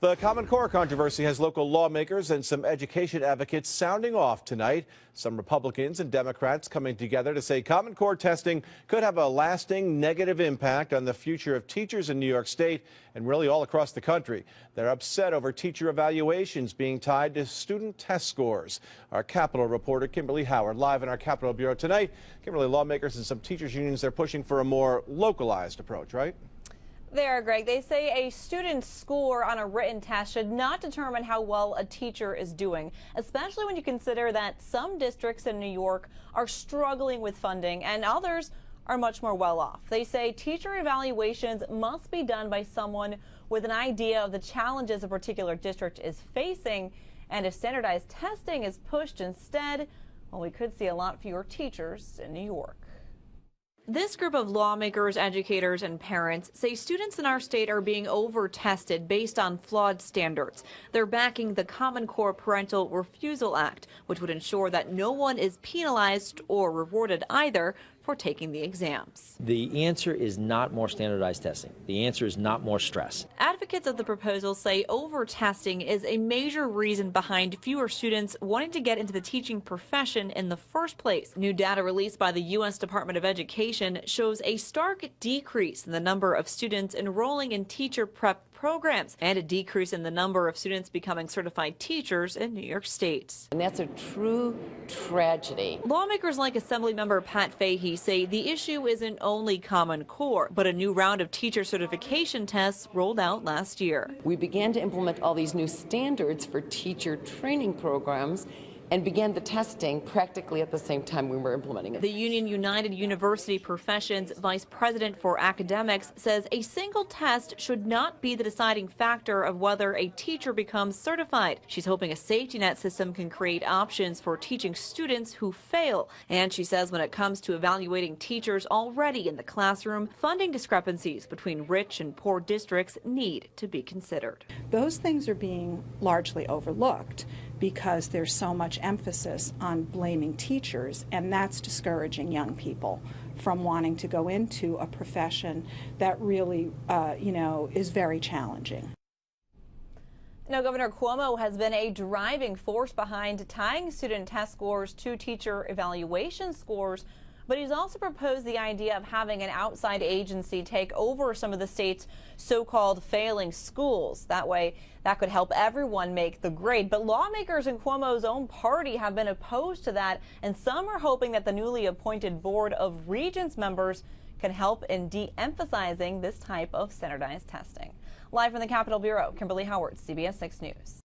The Common Core controversy has local lawmakers and some education advocates sounding off tonight. Some Republicans and Democrats coming together to say Common Core testing could have a lasting negative impact on the future of teachers in New York State and really all across the country. They're upset over teacher evaluations being tied to student test scores. Our Capitol reporter Kimberly Howard live in our Capitol Bureau tonight. Kimberly, lawmakers and some teachers unions, they're pushing for a more localized approach, right? There, Greg. They say a student's score on a written test should not determine how well a teacher is doing, especially when you consider that some districts in New York are struggling with funding and others are much more well off. They say teacher evaluations must be done by someone with an idea of the challenges a particular district is facing, and if standardized testing is pushed instead, well, we could see a lot fewer teachers in New York. This group of lawmakers, educators, and parents say students in our state are being over-tested based on flawed standards. They're backing the Common Core Parental Refusal Act, which would ensure that no one is penalized or rewarded either for taking the exams. The answer is not more standardized testing. The answer is not more stress. Advocates of the proposal say over-testing is a major reason behind fewer students wanting to get into the teaching profession in the first place. New data released by the U.S. Department of Education shows a stark decrease in the number of students enrolling in teacher prep programs and a decrease in the number of students becoming certified teachers in New York State. And that's a true tragedy. Lawmakers like Assemblymember Pat Fahey say the issue isn't only Common Core, but a new round of teacher certification tests rolled out last year. We began to implement all these new standards for teacher training programs and began the testing practically at the same time we were implementing it. The Union United University Professions Vice President for Academics says a single test should not be the deciding factor of whether a teacher becomes certified. She's hoping a safety net system can create options for teaching students who fail. And she says when it comes to evaluating teachers already in the classroom, funding discrepancies between rich and poor districts need to be considered. Those things are being largely overlooked because there's so much emphasis on blaming teachers, and that's discouraging young people from wanting to go into a profession that really, is very challenging. Now, Governor Cuomo has been a driving force behind tying student test scores to teacher evaluation scores, but he's also proposed the idea of having an outside agency take over some of the state's so-called failing schools. That way, that could help everyone make the grade. But lawmakers in Cuomo's own party have been opposed to that, and some are hoping that the newly appointed Board of Regents members can help in de-emphasizing this type of standardized testing. Live from the Capitol Bureau, Kimberly Howard, CBS 6 News.